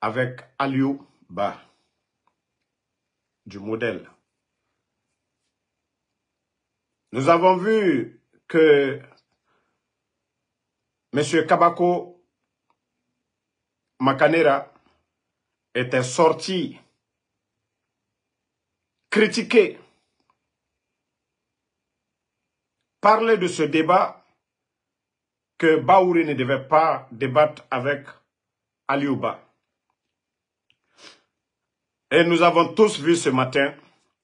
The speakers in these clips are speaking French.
avec Aliou Ba, du modèle. Nous avons vu que M. Kabako Makanera était sorti critiquer, parler de ce débat que Baouri ne devait pas débattre avec Aliou Ba. Et nous avons tous vu ce matin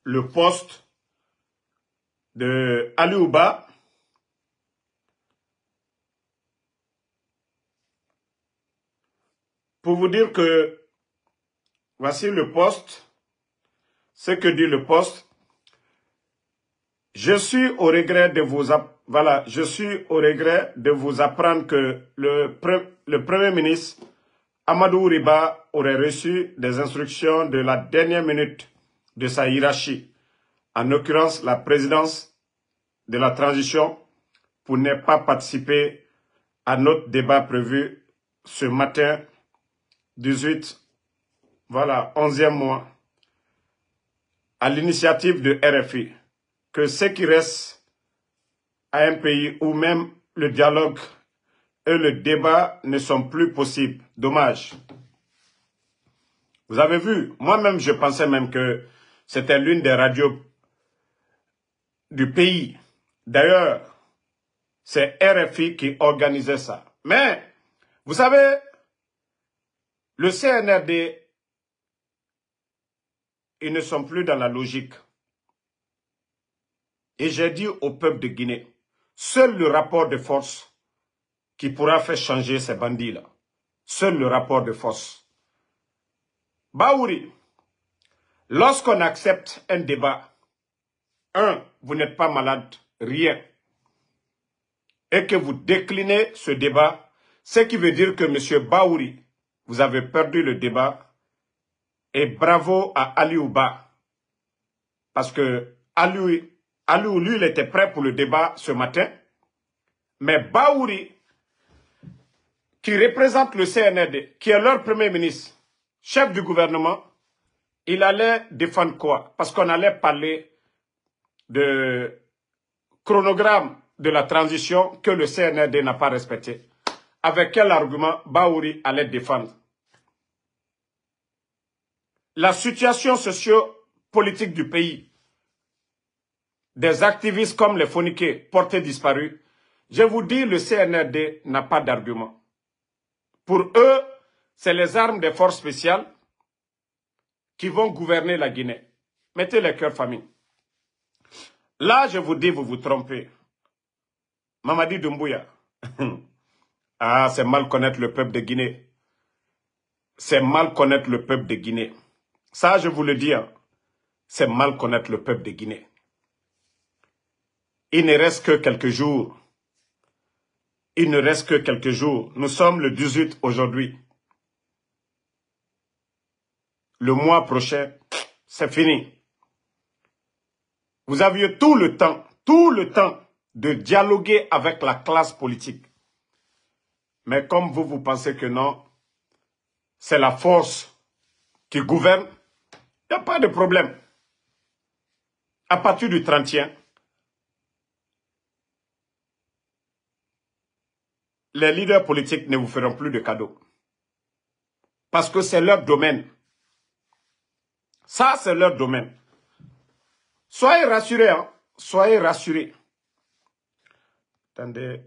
le post de Aliou Ba pour vous dire que voici le post, ce que dit le post. Je suis au regret de vous apprendre que le Premier ministre Amadou Riba aurait reçu des instructions de la dernière minute de sa hiérarchie, en l'occurrence la présidence de la transition, pour ne pas participer à notre débat prévu ce matin 18, 11e mois, à l'initiative de RFI, que ce qui reste à un pays où même le dialogue et le débat ne sont plus possibles. Dommage. Vous avez vu, moi-même, je pensais même que c'était l'une des radios du pays. D'ailleurs, c'est RFI qui organisait ça. Mais, vous savez, le CNRD, ils ne sont plus dans la logique. Et j'ai dit au peuple de Guinée, seul le rapport de force qui pourra faire changer ces bandits-là. Seul le rapport de force. Baouri, lorsqu'on accepte un débat, vous n'êtes pas malade, rien, et que vous déclinez ce débat, ce qui veut dire que M. Baouri, vous avez perdu le débat, et bravo à Aliou Ba, parce que Aliou, lui, il était prêt pour le débat ce matin, mais Baouri, qui représente le CNRD, qui est leur premier ministre, chef du gouvernement, il allait défendre quoi? Parce qu'on allait parler de chronogramme de la transition que le CNRD n'a pas respecté. Avec quel argument Baouri allait défendre? La situation socio-politique du pays, des activistes comme les Foniqués portés disparus, je vous dis, le CNRD n'a pas d'argument. Pour eux, c'est les armes des forces spéciales qui vont gouverner la Guinée. Mettez les cœurs famille. Là, je vous dis, vous vous trompez. Mamadi Doumbouya. Ah, c'est mal connaître le peuple de Guinée. C'est mal connaître le peuple de Guinée. Ça, je vous le dis, hein, c'est mal connaître le peuple de Guinée. Il ne reste que quelques jours. Il ne reste que quelques jours. Nous sommes le 18 aujourd'hui. Le mois prochain, c'est fini. Vous aviez tout le temps de dialoguer avec la classe politique. Mais comme vous pensez que non, c'est la force qui gouverne, il n'y a pas de problème. À partir du 31, les leaders politiques ne vous feront plus de cadeaux. Parce que c'est leur domaine. Ça, c'est leur domaine. Soyez rassurés, hein. Soyez rassurés. Attendez,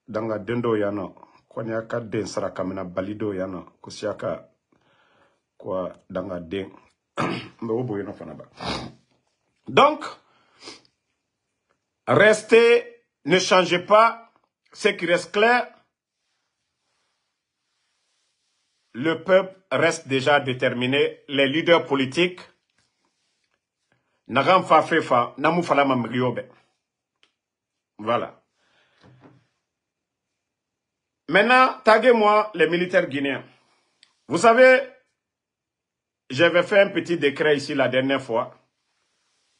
danga dendo yano, konyaka den sarakamena balido yano, kusiaka kwa danga den. Donc, restez, ne changez pas. Ce qui reste clair, le peuple reste déjà déterminé. Les leaders politiques, Nagam Fafefa, Namou Falama Mriobe. Voilà. Maintenant, taguez-moi les militaires guinéens. Vous savez, j'avais fait un petit décret ici la dernière fois.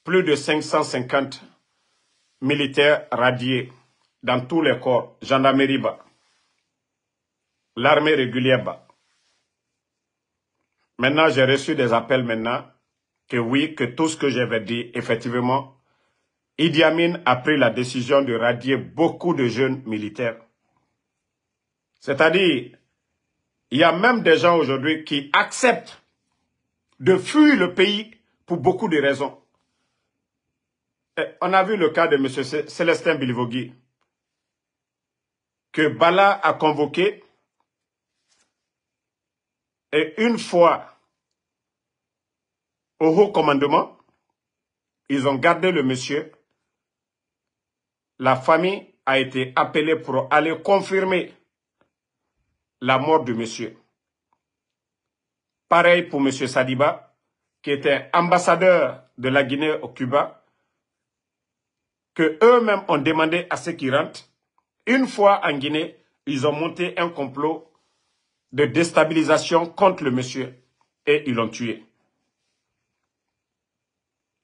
Plus de 550 militaires radiés dans tous les corps. Gendarmerie bas. L'armée régulière bas. Maintenant, j'ai reçu des appels maintenant que oui, que tout ce que j'avais dit, effectivement, Idi Amin a pris la décision de radier beaucoup de jeunes militaires. C'est-à-dire, il y a même des gens aujourd'hui qui acceptent de fuir le pays pour beaucoup de raisons. Et on a vu le cas de M. Célestin Bilivogui, que Bala a convoqué, et une fois au haut commandement, ils ont gardé le monsieur. La famille a été appelée pour aller confirmer la mort du monsieur. Pareil pour M. Sadiba, qui était ambassadeur de la Guinée au Cuba, que eux-mêmes ont demandé à ceux qui rentrent. Une fois en Guinée, ils ont monté un complot de déstabilisation contre le monsieur et ils l'ont tué.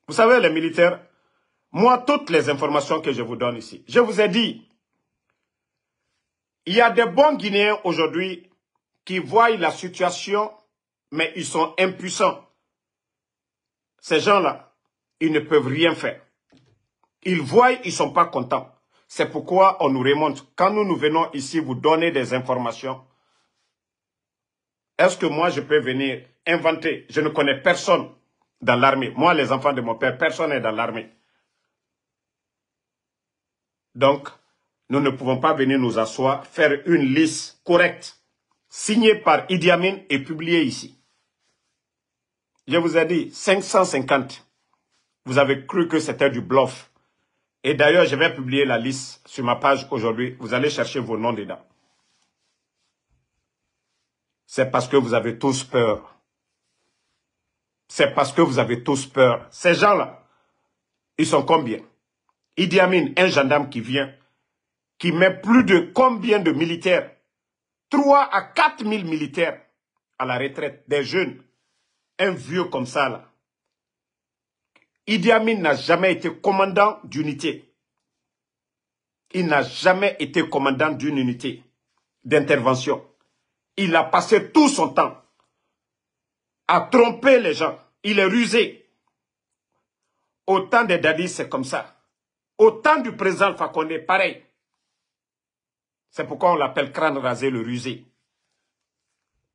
Vous savez, les militaires, moi, toutes les informations que je vous donne ici, je vous ai dit, il y a des bons Guinéens aujourd'hui qui voient la situation, mais ils sont impuissants. Ces gens-là, ils ne peuvent rien faire. Ils voient, ils ne sont pas contents. C'est pourquoi on nous remonte. Quand nous venons ici vous donner des informations, est-ce que moi je peux venir inventer? Je ne connais personne dans l'armée. Moi, les enfants de mon père, personne n'est dans l'armée. Donc, nous ne pouvons pas venir nous asseoir, faire une liste correcte, signée par Idi Amin et publiée ici. Je vous ai dit, 550. Vous avez cru que c'était du bluff. Et d'ailleurs, je vais publier la liste sur ma page aujourd'hui. Vous allez chercher vos noms dedans. C'est parce que vous avez tous peur. C'est parce que vous avez tous peur. Ces gens-là, ils sont combien? Idi Amin, un gendarme qui vient, qui met plus de combien de militaires? 3 à 4 000 militaires à la retraite, des jeunes. Un vieux comme ça, là. Idi Amin n'a jamais été commandant d'unité. Il n'a jamais été commandant d'une unité d'intervention. Il a passé tout son temps à tromper les gens. Il est rusé. Au temps des dadis, c'est comme ça. Au temps du président Alpha Condé, pareil. C'est pourquoi on l'appelle crâne rasé, le rusé.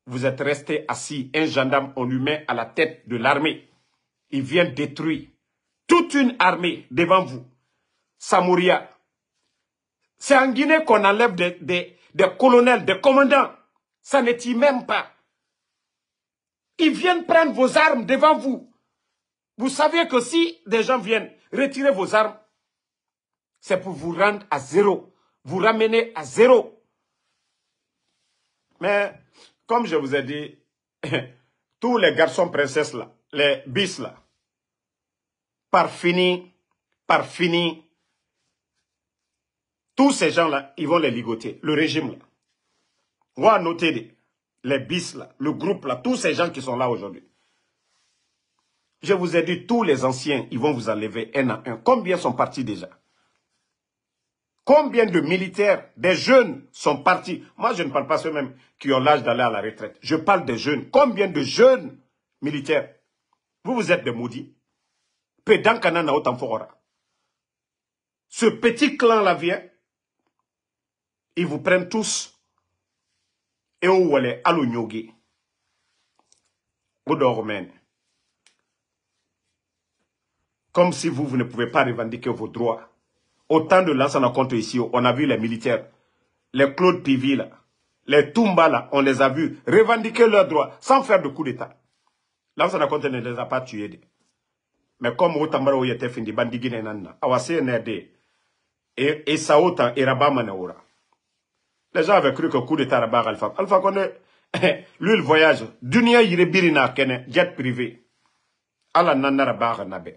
Vous êtes resté assis, un gendarme, on lui met à la tête de l'armée. Il vient détruire toute une armée devant vous. Samouria. C'est en Guinée qu'on enlève des colonels, des commandants. Ça ne tue même pas. Ils viennent prendre vos armes devant vous. Vous savez que si des gens viennent retirer vos armes, c'est pour vous rendre à zéro. Vous ramener à zéro. Mais, comme je vous ai dit, tous les garçons princesses là, les bis là, par fini, tous ces gens-là, ils vont les ligoter. Le régime là. On va noter les bis là, le groupe là, tous ces gens qui sont là aujourd'hui. Je vous ai dit, tous les anciens, ils vont vous enlever un à un. Combien sont partis déjà? Combien de militaires, des jeunes sont partis? Moi, je ne parle pas ceux-mêmes qui ont l'âge d'aller à la retraite. Je parle des jeunes. Combien de jeunes militaires? Vous êtes des maudits. Ce petit clan-là vient. Ils vous prennent tous. Et où allez à l'Ougnogi. Comme si vous ne pouvez pas revendiquer vos droits. Autant de Lansana Conté ici, on a vu les militaires, les Claude Pivi, là, les Toumba, là, on les a vus revendiquer leurs droits sans faire de coup d'État. Lansana Conté ne les a pas tués. Mais comme Otambaro était fin de Bandigine Nana, Awase NRD, et Saotan et Rabat Manaoura. Les gens avaient cru que coup d'État Rabat Alpha. Alpha connaît, lui, il voyage. Dunia Yirebirina Kene, jet privé. Allah Nana Rabat Nabe.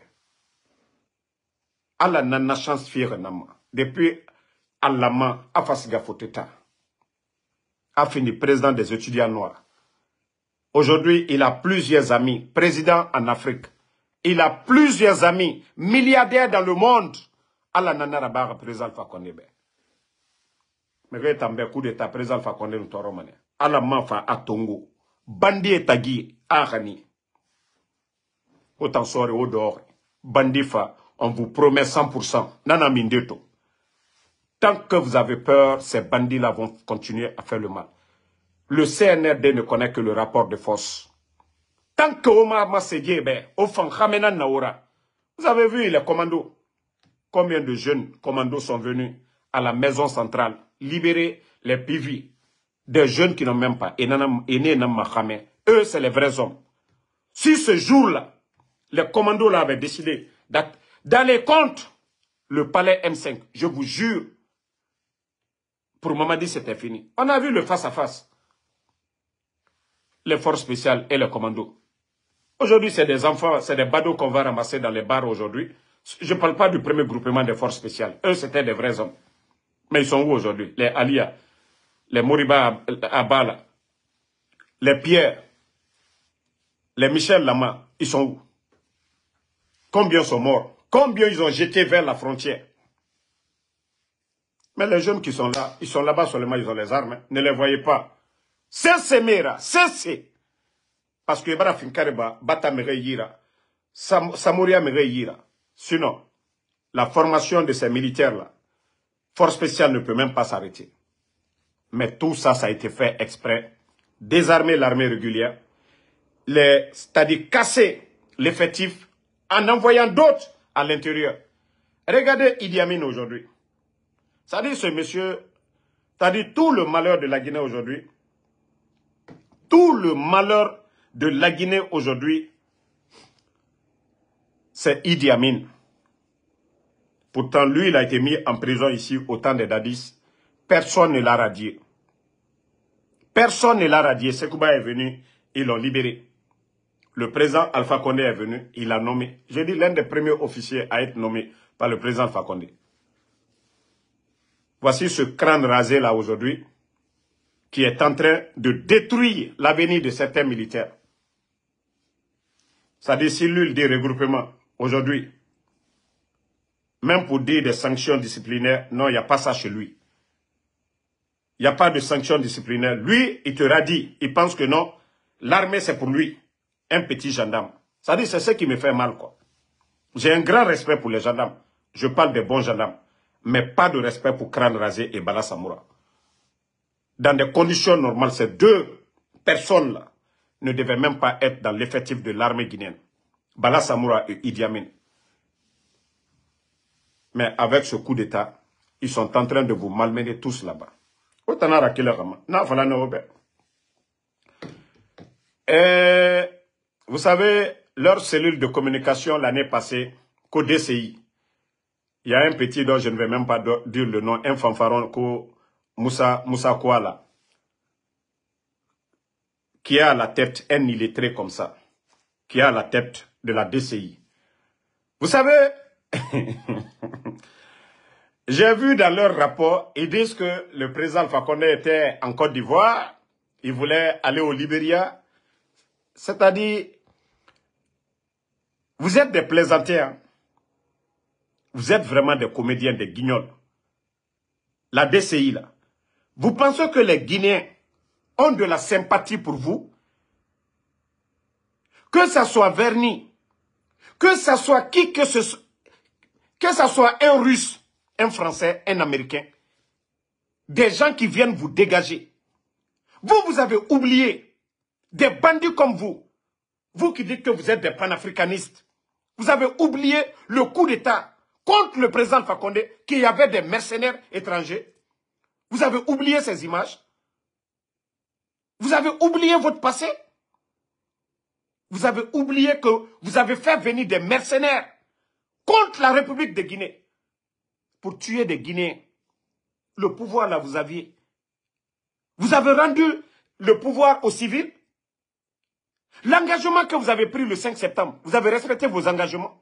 Allah n'a chance fière nama. Depuis Allama Afasiga Foteta a fini président des étudiants noirs. Aujourd'hui, il a plusieurs amis, président en Afrique. Il a plusieurs amis, milliardaires dans le monde. Allah nana rabara président Alpha Condé. Mais quand il coup d'état président Alpha Condé nous toromane. Allah manfa atongo. Bandi et tagi. Arani. Autant sort au dehors. Bandifa, on vous promet 100%. Nana Mindeto. Tant que vous avez peur, ces bandits-là vont continuer à faire le mal. Le CNRD ne connaît que le rapport de force. Tant que Omar Massédié, au fond, Khamenan Naoura, vous avez vu les commandos. Combien de jeunes commandos sont venus à la maison centrale, libérer les PV, des jeunes qui n'ont même pas. Eux, c'est les vrais hommes. Si ce jour-là, les commandos là avaient décidé d'aller contre le palais M5, je vous jure, pour Mamadi, c'était fini. On a vu le face-à-face. Les forces spéciales et les commandos. Aujourd'hui, c'est des enfants, c'est des badauds qu'on va ramasser dans les bars aujourd'hui. Je ne parle pas du premier groupement des forces spéciales. Eux, c'était des vrais hommes. Mais ils sont où aujourd'hui? Les Alia, les Moriba Abala, les Pierre, les Michel Lama, ils sont où? Combien sont morts? Combien ils ont jeté vers la frontière? Mais les jeunes qui sont là, ils sont là-bas seulement, ils ont les armes. Hein. Ne les voyez pas. Cessez, Mera, cessez. Parce que Ibara Finkareba, Bata Yira, Samoria Yira. Sinon, la formation de ces militaires-là, force spéciale ne peut même pas s'arrêter. Mais tout ça, ça a été fait exprès. Désarmer l'armée régulière, c'est-à-dire casser l'effectif en envoyant d'autres à l'intérieur. Regardez Idi Amin aujourd'hui. C'est-à-dire ce monsieur, c'est-à-dire tout le malheur de la Guinée aujourd'hui, tout le malheur de la Guinée aujourd'hui, c'est Idi Amin. Pourtant, lui, il a été mis en prison ici au temps des Dadis. Personne ne l'a radié. Personne ne l'a radié. Sekouba est venu, ils l'ont libéré. Le président Alpha Condé est venu, il l'a nommé. J'ai dit l'un des premiers officiers à être nommé par le président Alpha Condé. Voici ce crâne rasé là aujourd'hui, qui est en train de détruire l'avenir de certains militaires. Ça dit cellules de regroupement aujourd'hui. Même pour dire des sanctions disciplinaires, non, il n'y a pas ça chez lui. Il n'y a pas de sanctions disciplinaires. Lui, il te radie. Il pense que non, l'armée c'est pour lui. Un petit gendarme. Ça dit c'est ce qui me fait mal, quoi. J'ai un grand respect pour les gendarmes. Je parle des bons gendarmes. Mais pas de respect pour Crâne Rasé et Bala Samoura. Dans des conditions normales, ces deux personnes-là ne devaient même pas être dans l'effectif de l'armée guinéenne. Bala Samoura et Idi Amin. Mais avec ce coup d'État, ils sont en train de vous malmener tous là-bas. Vous savez, leur cellule de communication l'année passée, qu'au DCI, il y a un petit dont je ne vais même pas dire le nom, un fanfaron, Moussa Kouala, qui a à la tête un illettré comme ça, qui a à la tête de la DCI. Vous savez, j'ai vu dans leur rapport, ils disent que le président Alpha Condé était en Côte d'Ivoire, il voulait aller au Libéria. C'est-à-dire, vous êtes des plaisantiers, vous êtes vraiment des comédiens, des guignols. La DCI, là. Vous pensez que les Guinéens ont de la sympathie pour vous? Que ça soit Verny, que ça soit qui que ce soit, que ça soit un Russe, un Français, un Américain, des gens qui viennent vous dégager. Vous avez oublié des bandits comme vous. Vous qui dites que vous êtes des panafricanistes. Vous avez oublié le coup d'État contre le président Alpha Condé, qu'il y avait des mercenaires étrangers. Vous avez oublié ces images. Vous avez oublié votre passé. Vous avez oublié que vous avez fait venir des mercenaires contre la République de Guinée pour tuer des Guinéens. Le pouvoir là, vous aviez. Vous avez rendu le pouvoir aux civils. L'engagement que vous avez pris le 5 septembre, vous avez respecté vos engagements.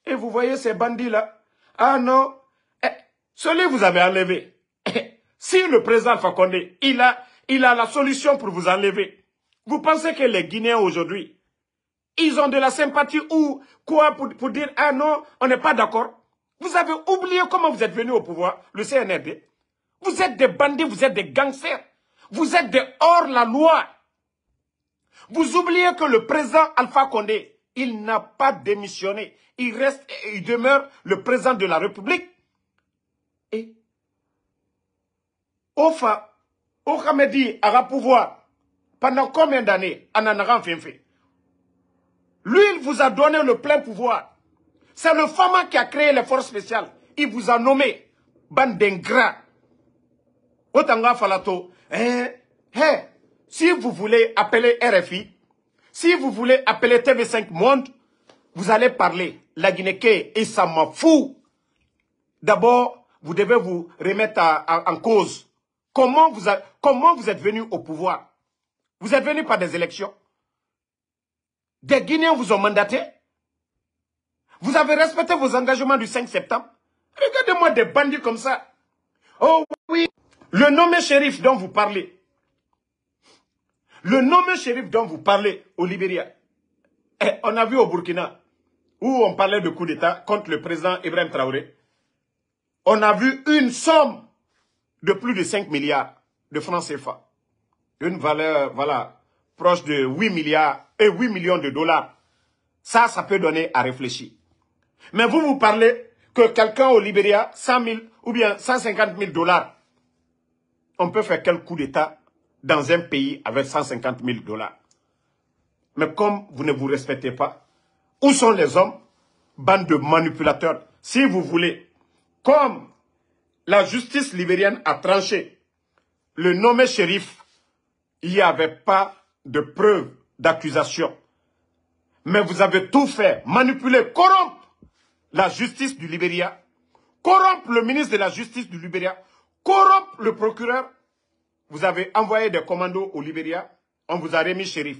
Et vous voyez ces bandits-là. Ah non, celui que vous avez enlevé. Si le président Alpha Condé, il a la solution pour vous enlever. Vous pensez que les Guinéens aujourd'hui, ils ont de la sympathie ou quoi pour dire, ah non, on n'est pas d'accord. Vous avez oublié comment vous êtes venu au pouvoir, le CNRD. Vous êtes des bandits, vous êtes des gangsters. Vous êtes des hors-la-loi. Vous oubliez que le président Alpha Condé, il n'a pas démissionné. Il reste et il demeure le président de la République. Et Ofa, Okamedi aura pouvoir pendant combien d'années? Ananaran fait. Lui, il vous a donné le plein pouvoir. C'est le Fama qui a créé les forces spéciales. Il vous a nommé bande d'ingrats. Otanga Falato, si vous voulez appeler RFI, si vous voulez appeler TV5 Monde, vous allez parler la Guinée et ça m'en fout. D'abord, vous devez vous remettre en cause. Comment vous êtes venu au pouvoir? Vous êtes venu par des élections. Des Guinéens vous ont mandaté. Vous avez respecté vos engagements du 5 septembre. Regardez-moi des bandits comme ça. Oh oui, le nommé shérif dont vous parlez. Le nommé shérif dont vous parlez au Libéria. On a vu au Burkina, où on parlait de coup d'État contre le président Ibrahim Traoré. On a vu une somme de plus de 5 milliards de francs CFA. Une valeur, voilà, proche de 8 milliards et 8 millions de dollars. Ça peut donner à réfléchir. Mais vous parlez que quelqu'un au Libéria, 100 000 ou bien 150 000 dollars, on peut faire quel coup d'État dans un pays avec 150 000 dollars. Mais comme vous ne vous respectez pas, où sont les hommes? Bande de manipulateurs. Si vous voulez, comme la justice libérienne a tranché, le nommé shérif, il n'y avait pas de preuve d'accusation. Mais vous avez tout fait, manipuler, corrompre la justice du Libéria, corrompre le ministre de la justice du Libéria, corrompre le procureur. Vous avez envoyé des commandos au Libéria, on vous a remis shérif.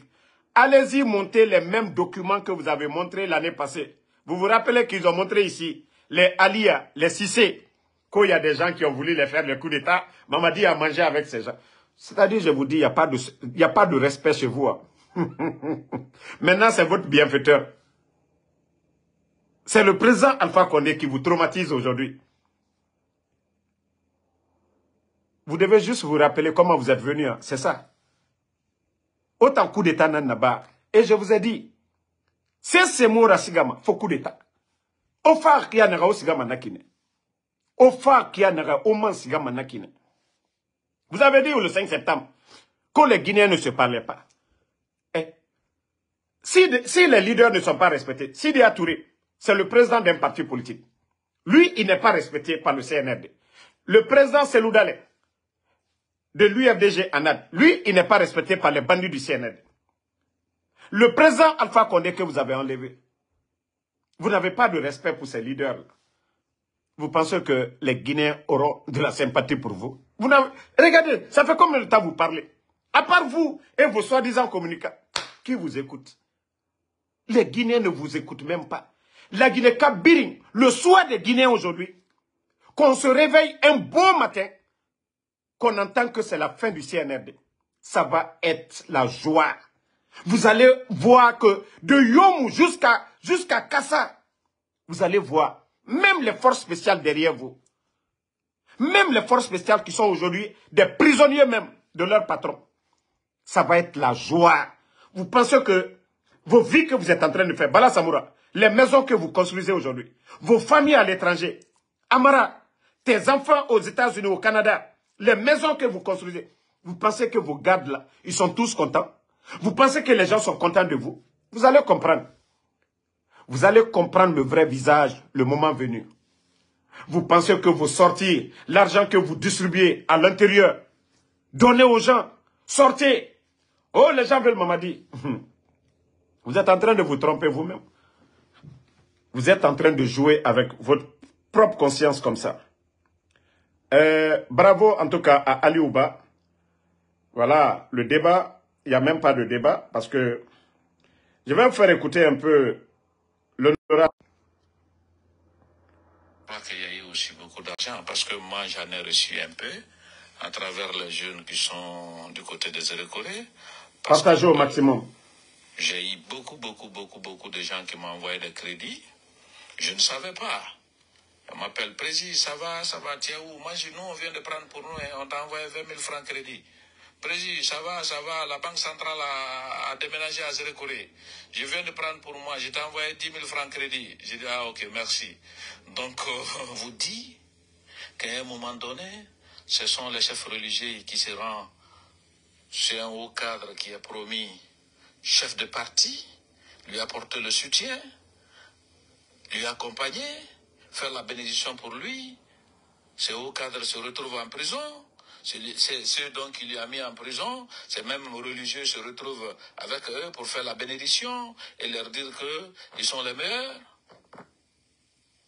Allez-y monter les mêmes documents que vous avez montrés l'année passée. Vous vous rappelez qu'ils ont montré ici, les Alia, les Cissé, qu'il y a des gens qui ont voulu les faire le coup d'État. Mamadi a mangé avec ces gens. C'est-à-dire, je vous dis, il n'y a pas de respect chez vous. Hein. Maintenant, c'est votre bienfaiteur. C'est le président Alpha Condé qui vous traumatise aujourd'hui. Vous devez juste vous rappeler comment vous êtes venu. Hein. C'est ça. Autant coup d'État n'a. Et je vous ai dit, c'est ce mot rasigama, faut coup d'État. Ofa qui a naga o sigama nakine. Ofa qui a naga o man sigama nakine. Vous avez dit le 5 septembre que les Guinéens ne se parlaient pas. Eh, si les leaders ne sont pas respectés, Sidi Touré, c'est le président d'un parti politique. Lui, il n'est pas respecté par le CNRD. Le président Selou Dalé, de l'UFDG Anad, lui, il n'est pas respecté par les bandits du CNRD. Le président Alpha Condé que vous avez enlevé, vous n'avez pas de respect pour ces leaders. Vous pensez que les Guinéens auront de la sympathie pour vous? Regardez, ça fait combien de temps vous parlez? À part vous et vos soi-disant communicants, qui vous écoute? Les Guinéens ne vous écoutent même pas. La Guinée Kabiring, le souhait des Guinéens aujourd'hui, qu'on se réveille un beau matin, qu'on entend que c'est la fin du CNRD. Ça va être la joie. Vous allez voir que de Yomou jusqu'à Kassa, vous allez voir, même les forces spéciales derrière vous, même les forces spéciales qui sont aujourd'hui des prisonniers même de leur patron, ça va être la joie. Vous pensez que vos vies que vous êtes en train de faire, Bala Samoura, les maisons que vous construisez aujourd'hui, vos familles à l'étranger, Amara, tes enfants aux États-Unis, au Canada, les maisons que vous construisez, vous pensez que vos gardes là, ils sont tous contents? Vous pensez que les gens sont contents de vous? Vous allez comprendre. Vous allez comprendre le vrai visage le moment venu. Vous pensez que vos sorties, l'argent que vous distribuez à l'intérieur, donnez aux gens, sortez. Oh, les gens veulent Mamadi. Vous êtes en train de vous tromper vous-même. Vous êtes en train de jouer avec votre propre conscience comme ça. Bravo en tout cas à Ali Ouba. Voilà, le débat, il n'y a même pas de débat parce que je vais vous faire écouter un peu l'honorable. Je crois qu'il y a eu aussi beaucoup d'argent parce que moi j'en ai reçu un peu à travers les jeunes qui sont du côté des écoles. Partagez au maximum. J'ai eu beaucoup de gens qui m'ont envoyé des crédits. Je ne savais pas. On m'appelle Président, ça va, tiens où? Moi, je dis, nous, on vient de prendre pour nous et on t'a envoyé 20 000 francs crédit. Président, ça va, la Banque centrale a déménagé à Zérekoré. Je viens de prendre pour moi, je t'ai envoyé 10 000 francs crédit. J'ai dit, ah ok, merci. Donc, vous dit qu'à un moment donné, ce sont les chefs religieux qui se rendent chez un haut cadre qui a promis chef de parti, lui apporter le soutien, lui accompagner, faire la bénédiction pour lui. Ce haut cadre se retrouve en prison. C'est ceux donc qui lui a mis en prison, ces mêmes religieux se retrouvent avec eux pour faire la bénédiction et leur dire qu'ils sont les meilleurs.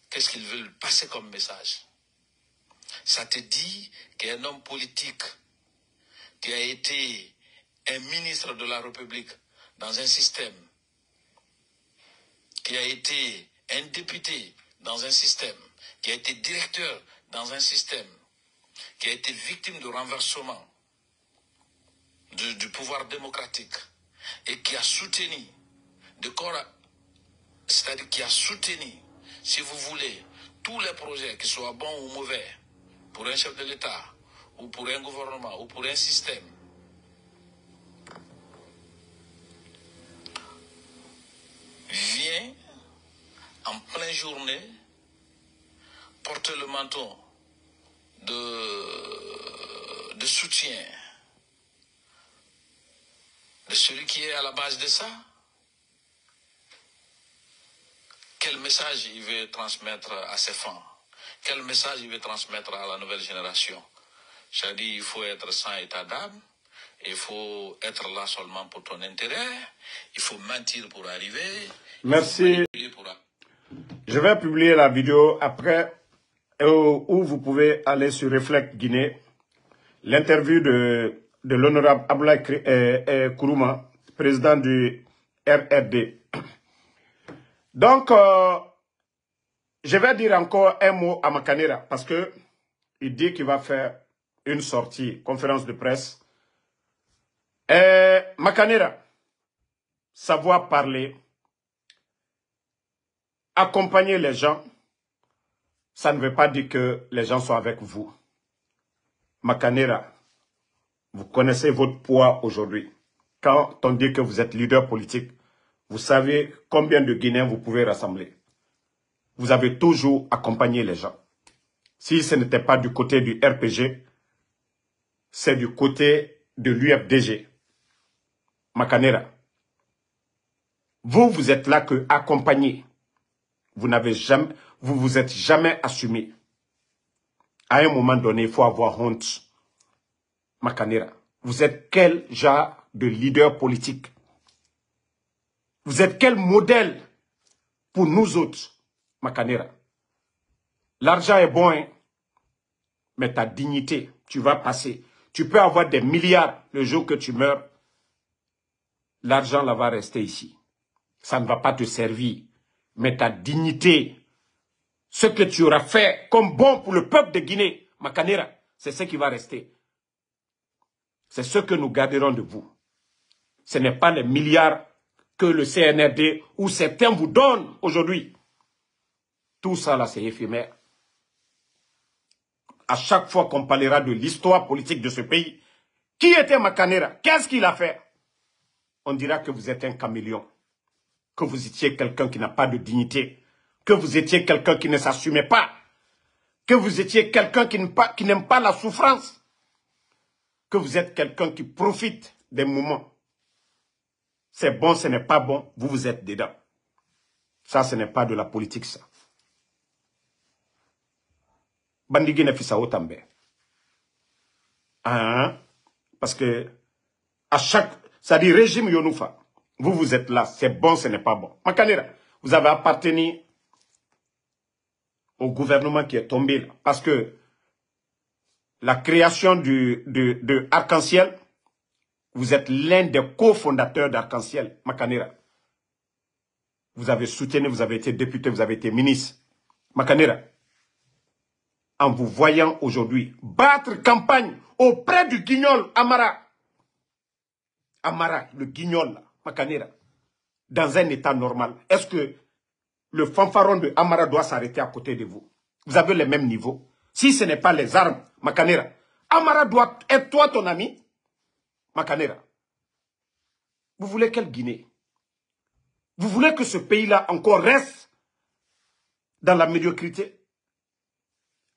Qu'est-ce qu'ils veulent passer comme message? Ça te dit qu'un homme politique qui a été un ministre de la République dans un système, qui a été un député dans un système, qui a été directeur dans un système, qui a été victime de renversement du pouvoir démocratique et qui a soutenu, c'est-à-dire qui a soutenu, si vous voulez, tous les projets, qu'ils soient bons ou mauvais, pour un chef de l'État, ou pour un gouvernement, ou pour un système, vient en pleine journée porter le manteau de soutien de celui qui est à la base de ça. Quel message il veut transmettre à ses fans? Quel message il veut transmettre à la nouvelle génération? J'ai dit, il faut être sans état d'âme, il faut être là seulement pour ton intérêt, il faut mentir pour arriver. Merci. Je vais publier la vidéo après où vous pouvez aller sur Reflect Guinée, l'interview de l'honorable Abdoulaye Kourouma, président du RRD. Donc, je vais dire encore un mot à Makanera parce que il dit qu'il va faire une sortie, conférence de presse. Makanera, savoir parler, accompagner les gens, ça ne veut pas dire que les gens sont avec vous. Makanera, vous connaissez votre poids aujourd'hui. Quand on dit que vous êtes leader politique, vous savez combien de Guinéens vous pouvez rassembler. Vous avez toujours accompagné les gens. Si ce n'était pas du côté du RPG, c'est du côté de l'UFDG. Makanera, vous êtes là que accompagner. Vous n'avez jamais, vous êtes jamais assumé. À un moment donné, il faut avoir honte. Makanera, vous êtes quel genre de leader politique? Vous êtes quel modèle pour nous autres, Makanera? L'argent est bon, hein? Mais ta dignité, tu vas passer. Tu peux avoir des milliards le jour que tu meurs. L'argent là va rester ici. Ça ne va pas te servir. Mais ta dignité, ce que tu auras fait comme bon pour le peuple de Guinée, Makanera, c'est ce qui va rester. C'est ce que nous garderons de vous. Ce n'est pas les milliards que le CNRD ou certains vous donnent aujourd'hui. Tout ça là, c'est éphémère. À chaque fois qu'on parlera de l'histoire politique de ce pays, qui était Makanera? Qu'est-ce qu'il a fait? On dira que vous êtes un caméléon, que vous étiez quelqu'un qui n'a pas de dignité, que vous étiez quelqu'un qui ne s'assumait pas, que vous étiez quelqu'un qui n'aime pas la souffrance, que vous êtes quelqu'un qui profite des moments. C'est bon, ce n'est pas bon, vous êtes dedans. Ça, ce n'est pas de la politique, ça. Bandigi ne fisa otambe. Parce que à chaque, ça dit régime Yonoufa, vous êtes là, c'est bon, ce n'est pas bon. Makanera, vous avez appartenu au gouvernement qui est tombé là, parce que la création de Arc-en-Ciel, vous êtes l'un des cofondateurs d'Arc-en-Ciel, Makanera. Vous avez soutenu, vous avez été député, vous avez été ministre. Makanera, en vous voyant aujourd'hui battre campagne auprès du guignol Amara. Amara, le guignol, Makanera, dans un état normal, est-ce que le fanfaron de Amara doit s'arrêter à côté de vous? Vous avez le même niveau. Si ce n'est pas les armes, Makanera, Amara doit être toi ton ami. Makanera. Vous voulez quelle Guinée? Vous voulez que ce pays-là encore reste dans la médiocrité?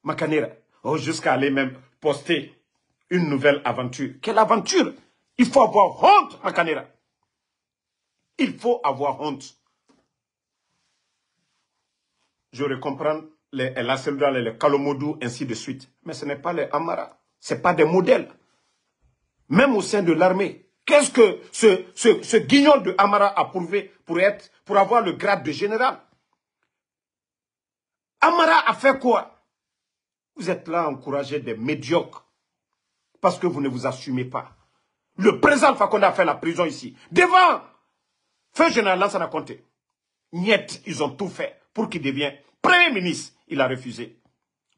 Makanera. Oh, jusqu'à aller même poster une nouvelle aventure. Quelle aventure? Il faut avoir honte, Makanera. Il faut avoir honte. J'aurais comprendre les Lasseldal, les Kalomodou, ainsi de suite. Mais ce n'est pas les Amara. Ce n'est pas des modèles. Même au sein de l'armée. Qu'est-ce que ce guignol de Amara a prouvé pour avoir le grade de général? Amara a fait quoi? Vous êtes là à encourager des médiocres parce que vous ne vous assumez pas. Le président Alpha Condé a fait la prison ici. Devant Feu général Lansana Conté. Niet, ils ont tout fait pour qu'il devienne Premier ministre. Il a refusé.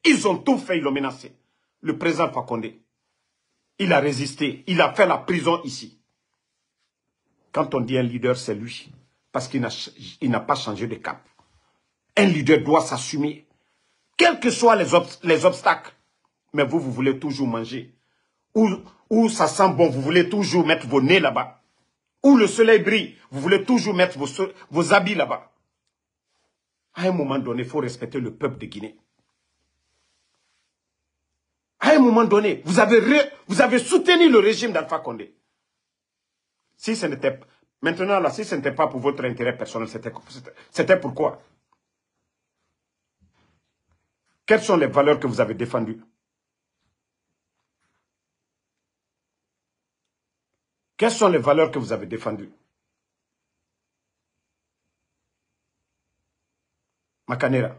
Ils ont tout fait, ils l'ont menacé. Le président Alpha Condé, il a résisté. Il a fait la prison ici. Quand on dit un leader, c'est lui. Parce qu'il n'a pas changé de cap. Un leader doit s'assumer. Quels que soient les obstacles. Mais vous voulez toujours manger. Où ça sent bon, vous voulez toujours mettre vos nez là-bas. Où le soleil brille, vous voulez toujours mettre vos habits là-bas. À un moment donné, il faut respecter le peuple de Guinée. À un moment donné, vous avez soutenu le régime d'Alpha Condé. Si ce n'était maintenant là, si ce n'était pas pour votre intérêt personnel, c'était pourquoi? Quelles sont les valeurs que vous avez défendues? Quelles sont les valeurs que vous avez défendues? Makanera.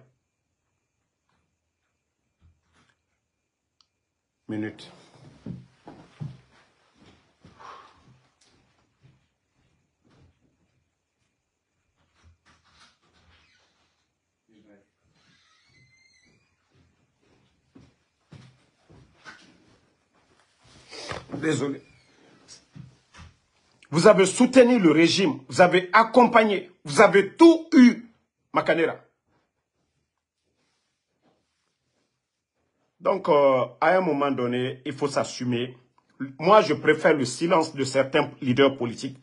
Minute. Désolé. Vous avez soutenu le régime, vous avez accompagné, vous avez tout eu, Makanera. Donc, à un moment donné, il faut s'assumer. Moi, je préfère le silence de certains leaders politiques.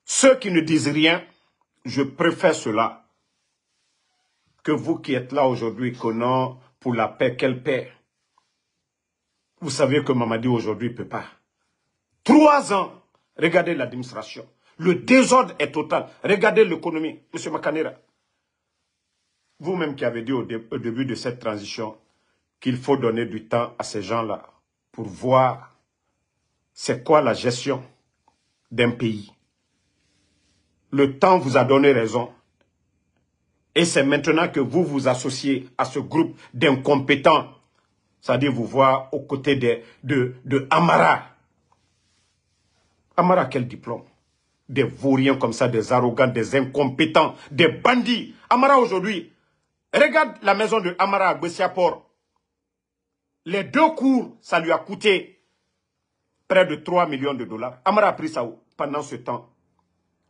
Ceux qui ne disent rien, je préfère cela. Que vous qui êtes là aujourd'hui, que non, pour la paix, quelle paix? Vous savez que Mamadi aujourd'hui ne peut pas. 3 ans, regardez l'administration. Le désordre est total. Regardez l'économie, M. Makanera. Vous-même qui avez dit au début de cette transition qu'il faut donner du temps à ces gens-là pour voir c'est quoi la gestion d'un pays. Le temps vous a donné raison. Et c'est maintenant que vous vous associez à ce groupe d'incompétents. C'est-à-dire vous voir aux côtés de Amara. Amara, quel diplôme? Des vauriens comme ça, des arrogants, des incompétents, des bandits. Amara aujourd'hui, regarde la maison de Amara à Bessiaport. Les 2 cours, ça lui a coûté près de 3 millions de dollars. Amara a pris ça où? Pendant ce temps.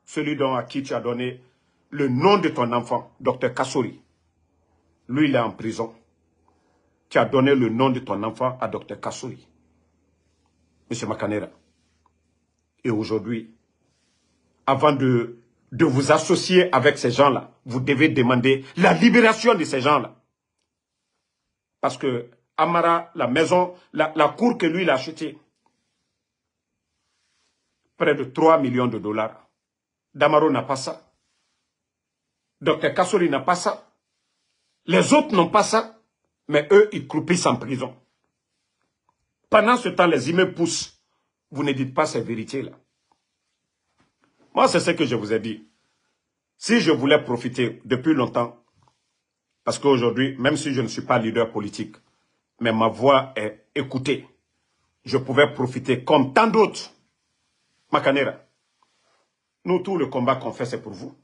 Celui à qui tu as donné le nom de ton enfant, Dr Kassori. Lui, il est en prison. Tu as donné le nom de ton enfant à Dr Kassori. M. Makanera. Et aujourd'hui, avant de vous associer avec ces gens-là, vous devez demander la libération de ces gens-là. Parce que Amara, la maison, la cour que lui, il a achetée, près de 3 millions de dollars. Damaro n'a pas ça. Dr Kassori n'a pas ça. Les autres n'ont pas ça. Mais eux, ils croupissent en prison. Pendant ce temps, les immeubles poussent. Vous ne dites pas ces vérités-là. Moi, c'est ce que je vous ai dit. Si je voulais profiter depuis longtemps, parce qu'aujourd'hui, même si je ne suis pas leader politique, mais ma voix est écoutée, je pouvais profiter comme tant d'autres. Makanera, nous, tout le combat qu'on fait, c'est pour vous.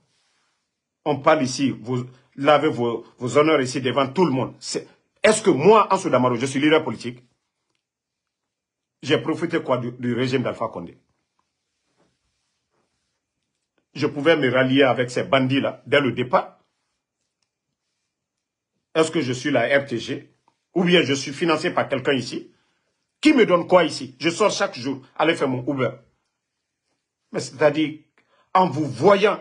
On parle ici, vous lavez vos honneurs ici devant tout le monde. Est-ce que moi, Ansou Damaro, je suis leader politique? J'ai profité quoi du régime d'Alpha Condé? Je pouvais me rallier avec ces bandits-là dès le départ. Est-ce que je suis la RTG? Ou bien je suis financé par quelqu'un ici? Qui me donne quoi ici? Je sors chaque jour, aller faire mon Uber. Mais c'est-à-dire, en vous voyant,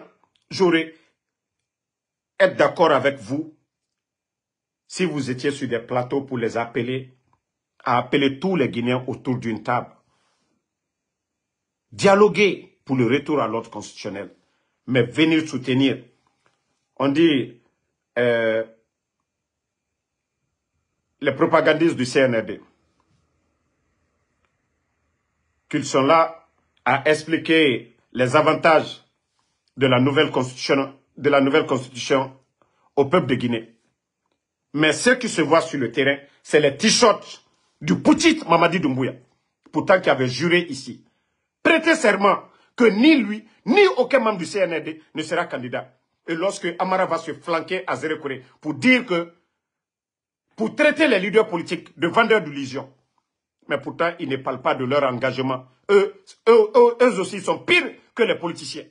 j'aurais être d'accord avec vous si vous étiez sur des plateaux pour les appeler, à appeler tous les Guinéens autour d'une table. Dialoguer pour le retour à l'ordre constitutionnel. Mais venir soutenir. On dit, les propagandistes du CNRD, qu'ils sont là à expliquer les avantages de la nouvelle constitution au peuple de Guinée. Mais ce qui se voit sur le terrain, c'est les t-shirts du petit Mamadi Doumbouya, pourtant qui avait juré ici, prêté serment que ni lui, ni aucun membre du CNRD ne sera candidat. Et lorsque Amara va se flanquer à Zérekoré pour dire que, pour traiter les leaders politiques de vendeurs d'illusions, mais pourtant ils ne parlent pas de leur engagement. Eux aussi sont pires que les politiciens.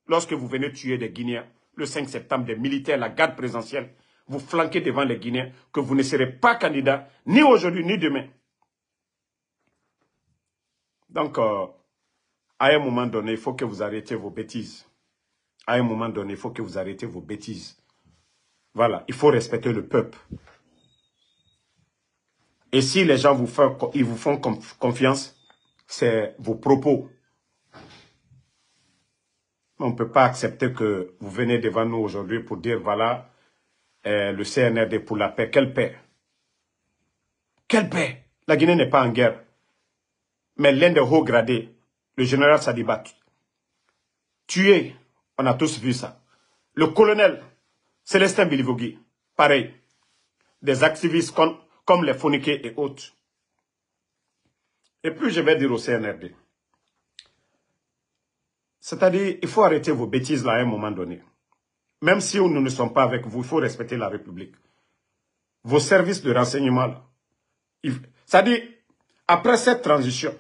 Lorsque vous venez tuer des Guinéens, le 5 septembre, des militaires, la garde présidentielle, vous flanquez devant les Guinéens que vous ne serez pas candidat, ni aujourd'hui, ni demain. Donc, à un moment donné, il faut que vous arrêtiez vos bêtises. À un moment donné, il faut que vous arrêtiez vos bêtises. Voilà, il faut respecter le peuple. Et si les gens vous font confiance, c'est vos propos. On ne peut pas accepter que vous venez devant nous aujourd'hui pour dire, voilà, le CNRD pour la paix. Quelle paix? Quelle paix? La Guinée n'est pas en guerre. Mais l'un des hauts gradés, le général Sadiba, tué, on a tous vu ça. Le colonel Célestin Bilivogui, pareil. Des activistes comme les Foniqués et autres. Et puis je vais dire au CNRD. C'est-à-dire, il faut arrêter vos bêtises là à un moment donné. Même si nous ne sommes pas avec vous, il faut respecter la République. Vos services de renseignement là. C'est-à-dire, après cette transition,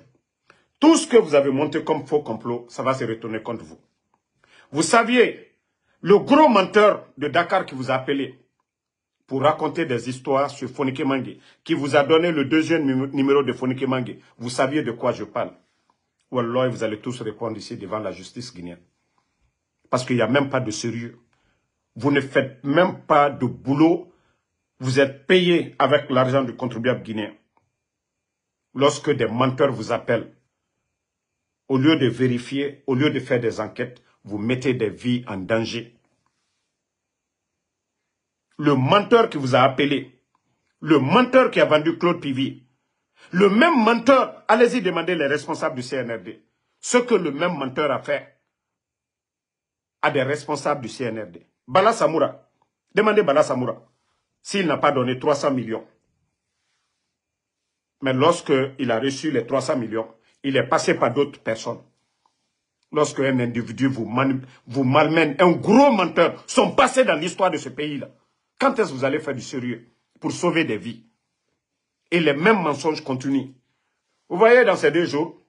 tout ce que vous avez monté comme faux complot, ça va se retourner contre vous. Vous saviez, le gros menteur de Dakar qui vous a appelé pour raconter des histoires sur Fonike Mangue, qui vous a donné le deuxième numéro de Fonike Mangue, vous saviez de quoi je parle. Wallah, vous allez tous répondre ici devant la justice guinéenne. Parce qu'il n'y a même pas de sérieux. Vous ne faites même pas de boulot. Vous êtes payé avec l'argent du contribuable guinéen. Lorsque des menteurs vous appellent, au lieu de vérifier, au lieu de faire des enquêtes, vous mettez des vies en danger. Le menteur qui vous a appelé, le menteur qui a vendu Claude Pivi, le même menteur, allez-y demander les responsables du CNRD, ce que le même menteur a fait à des responsables du CNRD. Bala Samoura, demandez Bala Samoura s'il n'a pas donné 300 millions. Mais lorsqu'il a reçu les 300 millions, il est passé par d'autres personnes. Lorsque un individu vous malmène, un gros menteur, sont passés dans l'histoire de ce pays-là. Quand est-ce que vous allez faire du sérieux pour sauver des vies? Et les mêmes mensonges continuent. Vous voyez dans ces 2 jours,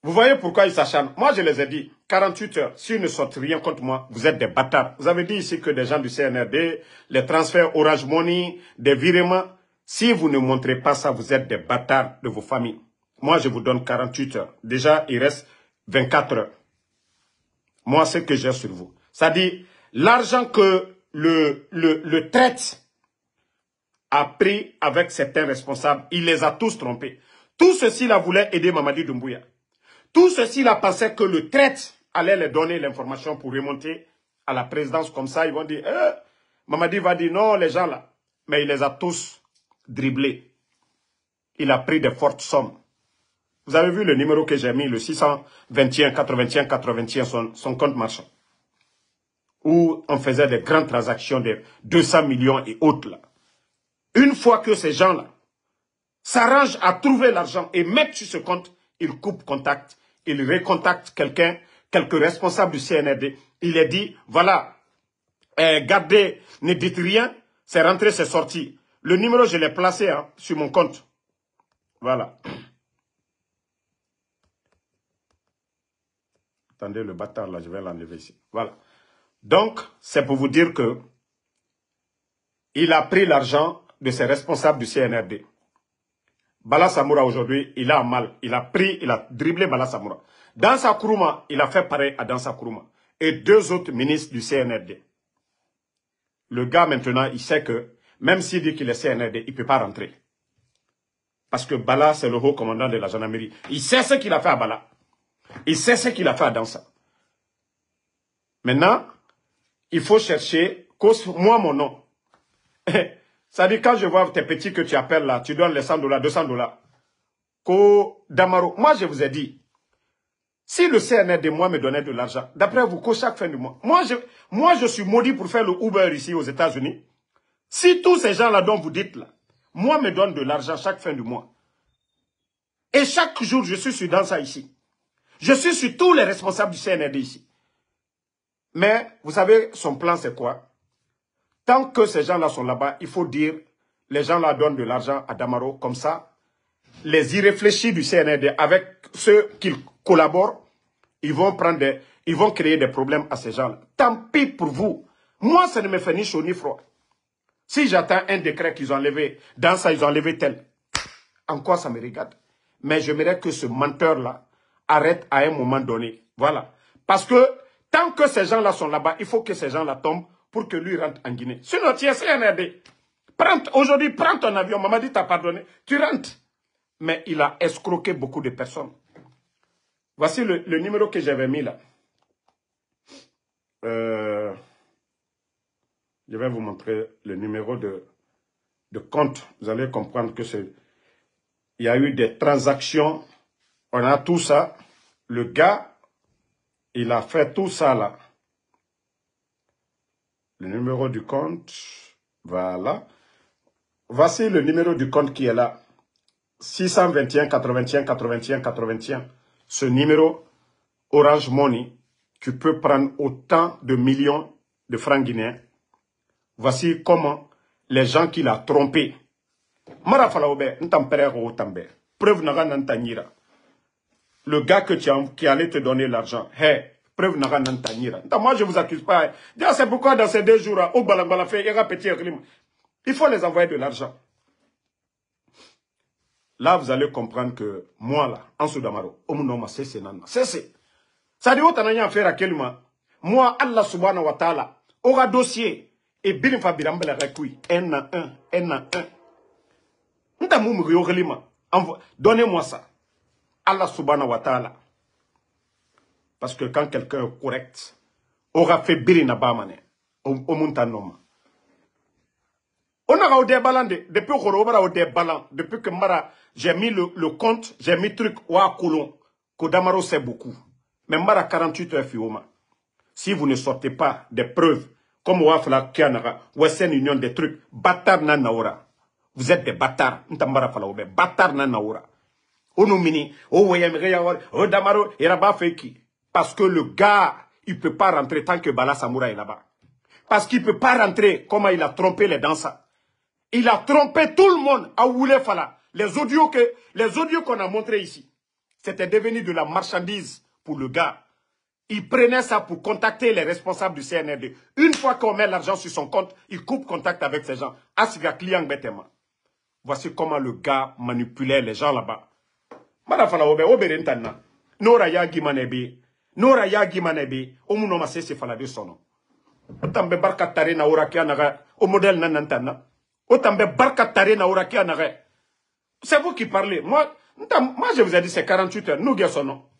vous voyez pourquoi ils s'acharnent. Moi, je les ai dit, 48 heures, s'ils ne sortent rien contre moi, vous êtes des bâtards. Vous avez dit ici que des gens du CNRD, les transferts Orange Money, des virements, si vous ne montrez pas ça, vous êtes des bâtards de vos familles. Moi, je vous donne 48 heures. Déjà, il reste 24 heures. Moi, ce que j'ai sur vous. C'est-à-dire, l'argent que le traite a pris avec certains responsables, il les a tous trompés. Tout ceci-là voulait aider Mamadi Doumbouya. Tout ceci-là pensait que le traite allait leur donner l'information pour remonter à la présidence. Comme ça, ils vont dire, Mamadi va dire non, les gens là. Mais il les a tous dribblés. Il a pris de fortes sommes. Vous avez vu le numéro que j'ai mis, le 621 81 81, son compte marchand. Où on faisait des grandes transactions de 200 millions et autres là. Une fois que ces gens-là s'arrangent à trouver l'argent et mettent sur ce compte, ils coupent contact, ils recontactent quelqu'un, quelques responsables du CNRD. Il les dit, voilà, gardez, ne dites rien, c'est rentré, c'est sorti. Le numéro, je l'ai placé sur mon compte. Voilà. Attendez, le bâtard là, je vais l'enlever ici. Voilà. Donc, c'est pour vous dire que il a pris l'argent de ses responsables du CNRD. Bala Samoura aujourd'hui, il a mal. Il a dribblé Bala Samoura. Dansa Kourouma, il a fait pareil à Dansa Kourouma. Et 2 autres ministres du CNRD. Le gars maintenant, il sait que, même s'il dit qu'il est CNRD, il ne peut pas rentrer. Parce que Bala, c'est le haut commandant de la gendarmerie. Il sait ce qu'il a fait à Bala. Il sait ce qu'il a fait à Dansa. Maintenant, il faut chercher, moi mon nom. Ça dit, quand je vois tes petits que tu appelles là, tu donnes les $100, $200. Ko Damaro, moi je vous ai dit, si le CNRD, moi, me donnait de l'argent, d'après vous, qu'au chaque fin du mois, moi je suis maudit pour faire le Uber ici aux États-Unis. Si tous ces gens-là dont vous dites là, moi me donne de l'argent chaque fin du mois. Et chaque jour, je suis sur dans ça ici. Je suis sur tous les responsables du CNRD ici. Mais, vous savez, son plan c'est quoi? Tant que ces gens-là sont là-bas, il faut dire, les gens-là donnent de l'argent à Damaro, comme ça, les irréfléchis du CNRD, avec ceux qui collaborent, ils vont créer des problèmes à ces gens-là. Tant pis pour vous. Moi, ça ne me fait ni chaud ni froid. Si j'attends un décret qu'ils ont enlevé, dans ça, ils ont enlevé tel. En quoi ça me regarde? Mais j'aimerais que ce menteur-là arrête à un moment donné. Voilà. Parce que tant que ces gens-là sont là-bas, il faut que ces gens-là tombent pour que lui rentre en Guinée. Sinon, tu es CNRD. Aujourd'hui, prends ton avion. Maman dit t'as pardonné. Tu rentres. Mais il a escroqué beaucoup de personnes. Voici le numéro que j'avais mis là. Je vais vous montrer le numéro de compte. Vous allez comprendre que il y a eu des transactions. On a tout ça. Le gars, il a fait tout ça là. Le numéro du compte. Voilà. Voici le numéro du compte qui est là. 621 81 81 81. Ce numéro, Orange Money, tu peux prendre autant de millions de francs guinéens. Voici comment les gens qu'il a trompés. Preuve naga nantanyira. Le gars qui allait te donner l'argent. Hey, preuve naga nantanyira. Moi, je ne vous accuse pas. C'est pourquoi dans ces 2 jours, il faut les envoyer de l'argent. Là, vous allez comprendre que moi, là, en Soudamaro, c'est. Ça dit, autant à faire à quel moment? Moi, Allah subhanahu wa ta'ala, aura dossier, et bien, Fabirambe la récouille, un à un. Donnez-moi ça. Allah subhanahu wa ta'ala. Parce que quand quelqu'un est correct, aura fait birina bamane, au montanoma. On a eu des ballons, depuis que j'ai mis le compte, j'ai mis truc, wa Koulon, Kodamaro c'est beaucoup. Mais Mara 48 heures fioma. Si vous ne sortez pas des preuves, comme Wafla Kianara, Western Union, des trucs, bâtard na naora. Vous êtes des bâtards. Ntambara falaoube, bâtard na naora. Onomini, oh Damaro, Eraba Feki. Parce que le gars, il peut pas rentrer tant que Bala Samoura est là-bas. Parce qu'il peut pas rentrer, comment il a trompé les danseurs. Il a trompé tout le monde à Oulé Fala. Les audios qu'on a montrés ici, c'était devenu de la marchandise pour le gars. Il prenait ça pour contacter les responsables du CNRD. Une fois qu'on met l'argent sur son compte, il coupe contact avec ces gens. Asiga client betema. Voici comment le gars manipulait les gens là-bas. Madafala obe oberentana. Nora yagi manebe. Nora yagi manebe. Omuno masese fala de sono. Otambe barka tare na ora kia naga. Au modèle nanantana. Otambe barka tare na ora kia naga. C'est vous qui parlez. Moi, je vous ai dit c'est 48 heures. Nous sono.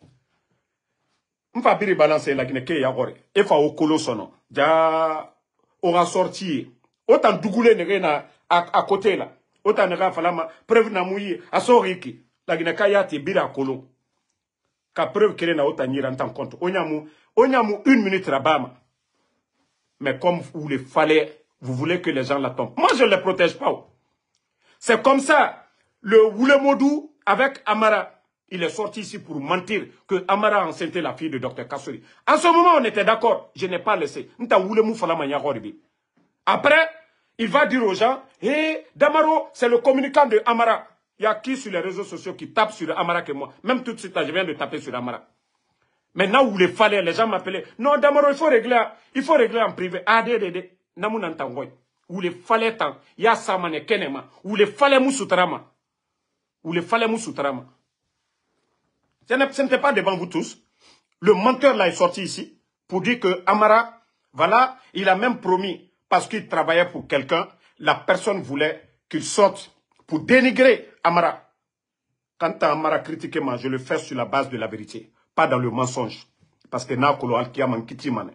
M'fa biri balancer la Guinée ke yagore. E fa o kolo sono. Ja aura sorti. Autant dougoulé nege na à côté là. Autant nega falama preuve na mouyi a soriki. La Guinée ka yati bira kolo. Ka preuve kele na autant nira en compte. Onyamu 1 minute rabama. Mais comme vous le fallait, vous voulez que les gens la tombent. Moi je ne les protège pas. C'est comme ça. Le Woulemodou avec Amara. Il est sorti ici pour mentir que Amara a enceinté la fille de Dr Kassouri. En ce moment, on était d'accord. Je n'ai pas laissé. Après, il va dire aux gens, hey, Damaro, c'est le communicant de Amara. Il y a qui sur les réseaux sociaux qui tape sur Amara que moi? Même tout de suite, là, je viens de taper sur Amara. Maintenant, où il fallait, les gens m'appelaient. Non, Damaro, il faut régler en privé. Ah, dédé, Namunantangoy. Où il fallait tant. Il y a Samane Kenema. Où il fallait Mousoutrama. ou les Falemou Soutarama. Ce n'était pas devant vous tous. Le menteur là est sorti ici pour dire que Amara, voilà, il a même promis, parce qu'il travaillait pour quelqu'un, la personne voulait qu'il sorte pour dénigrer Amara. Quand Amara critiquait moi, je le fais sur la base de la vérité, pas dans le mensonge. Parce que Nakolo Alkiaman Kitimane.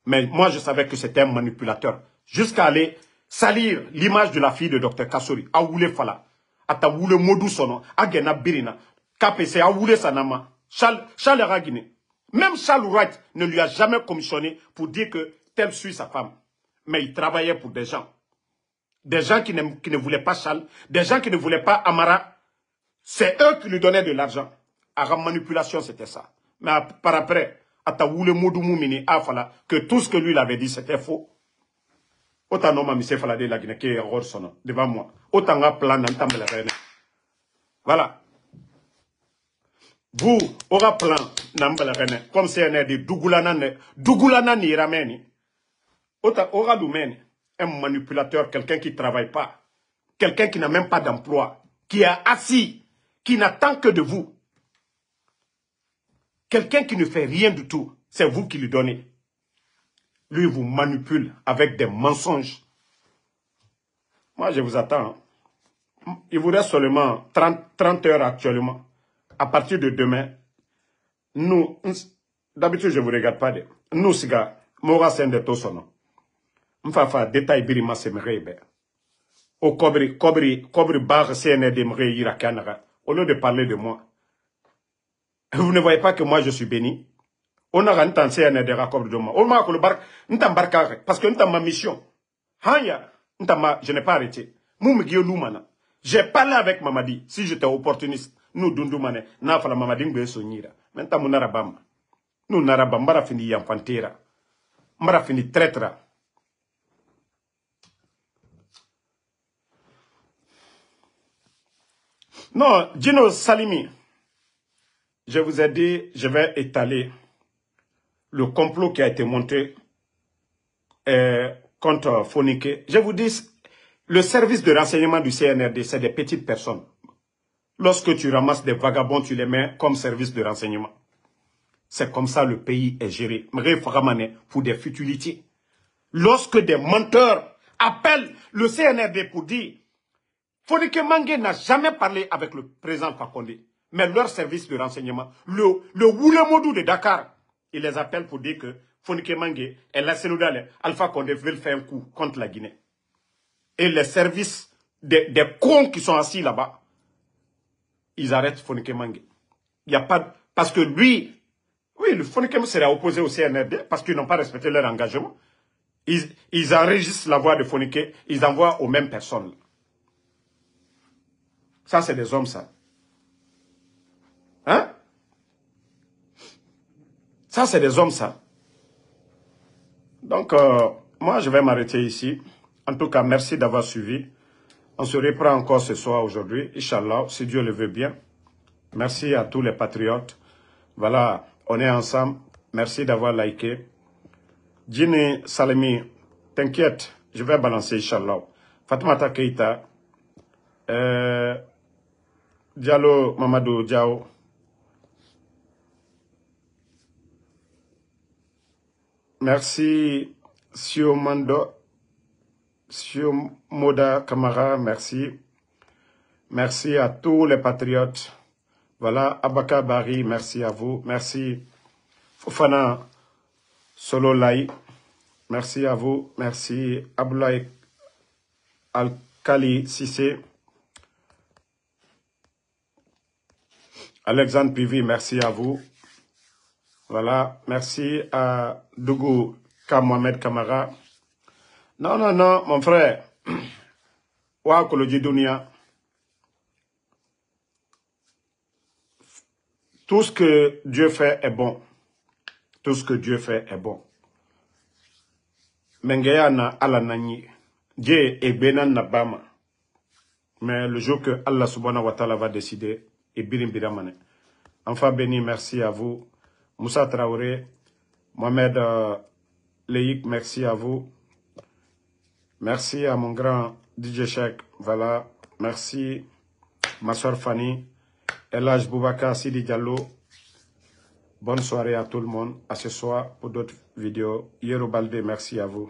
Mais moi, je savais que c'était un manipulateur. Jusqu'à aller salir l'image de la fille de Dr Kassori. Aoule Fala. Ata Woule Modou Sono. Agena Birina. KPC Aoule Sanama. Charles Ragine. Même Charles Wright ne lui a jamais commissionné pour dire que tel suit sa femme. Mais il travaillait pour des gens. Des gens qui ne voulaient pas Charles. Des gens qui ne voulaient pas Amara. C'est eux qui lui donnaient de l'argent. À la manipulation, c'était ça. Mais par après, Ataoule Modou Moumini Afala, que tout ce que lui avait dit, c'était faux. Autant non, Mami Sefala de la Guinée qui est devant moi. Autant un plan d'entendre la reine. Voilà. Vous, aura plan d'entendre la reine. Comme c'est un de Dougoulana ni Rameni. Autant aura Doumeni. Un manipulateur, quelqu'un qui ne travaille pas. Quelqu'un qui n'a même pas d'emploi. Qui est assis. Qui n'attend que de vous. Quelqu'un qui ne fait rien du tout, c'est vous qui lui donnez. Lui, il vous manipule avec des mensonges. Moi, je vous attends. Il vous reste seulement 30 heures actuellement. À partir de demain, nous, d'habitude, je ne vous regarde pas. Nous, siga, Mora Sende Tosono. M'fafa détail birima semerebe. Au Kobri bar CND mre irakanaga. Au lieu de parler de moi. Vous ne voyez pas que moi je suis béni. On a un CND raccord de moi. On m'a embarqué parce que ma mission. Je n'ai pas arrêté. J'ai parlé avec Mamadi. Si j'étais opportuniste, nous Dundumane, n'a pas la Mamadi Mbesonira. Maintenant, mon arabam. Nous n'arabam, m'ara fini yamfantera. M'ara fini traître. Non, Gino Salimi. Je vous ai dit, je vais étaler le complot qui a été monté contre Fonike. Je vous dis, le service de renseignement du CNRD, c'est des petites personnes. Lorsque tu ramasses des vagabonds, tu les mets comme service de renseignement. C'est comme ça le pays est géré. Pour des futilités. Lorsque des menteurs appellent le CNRD pour dire Fonike Mangue n'a jamais parlé avec le président Fakonde. Mais leur service de renseignement, le Woulemodou de Dakar, il les appelle pour dire que Fonike Mangue et la Sénoudale, Alpha Condé veulent faire un coup contre la Guinée. Et les services des cons qui sont assis là-bas, ils arrêtent Fonike Mangue. Il n'y a pas... Parce que lui, oui, le Fonike Mangue serait opposé au CNRD parce qu'ils n'ont pas respecté leur engagement. Ils enregistrent la voix de Fonike, ils envoient aux mêmes personnes. Ça, c'est des hommes, ça. Hein? Ça, c'est des hommes, ça. Donc, moi, je vais m'arrêter ici. En tout cas, merci d'avoir suivi. On se reprend encore ce soir, aujourd'hui, Inch'Allah, si Dieu le veut bien. Merci à tous les patriotes. Voilà, on est ensemble. Merci d'avoir liké. Jini Salimi, t'inquiète, je vais balancer, Inch'Allah. Fatoumata Keita, Diallo Mamadou Diao. Merci, Siomoda Kamara, merci. Merci à tous les patriotes. Voilà, Abaka Bari, merci à vous. Merci, Fofana Sololai, merci à vous. Merci, Aboulaye Al-Kali Sissé. Alexandre Pivi, merci à vous. Voilà, merci à Dougou Mohamed Kamara. Non, non, non, mon frère. Ouakolodji Dounia. Tout ce que Dieu fait est bon. Tout ce que Dieu fait est bon. Mengeyana ala nani. Dieu est benan nabama. Mais le jour que Allah subhanahu wa ta'ala va décider, et birim biramane. Enfin béni, merci à vous. Moussa Traoré, Mohamed Leïk, merci à vous. Merci à mon grand DJ Cheikh, voilà, merci. ma soeur Fanny, Elhaj Boubacar Sidi Diallo. Bonne soirée à tout le monde. À ce soir pour d'autres vidéos. Yero Balde, merci à vous.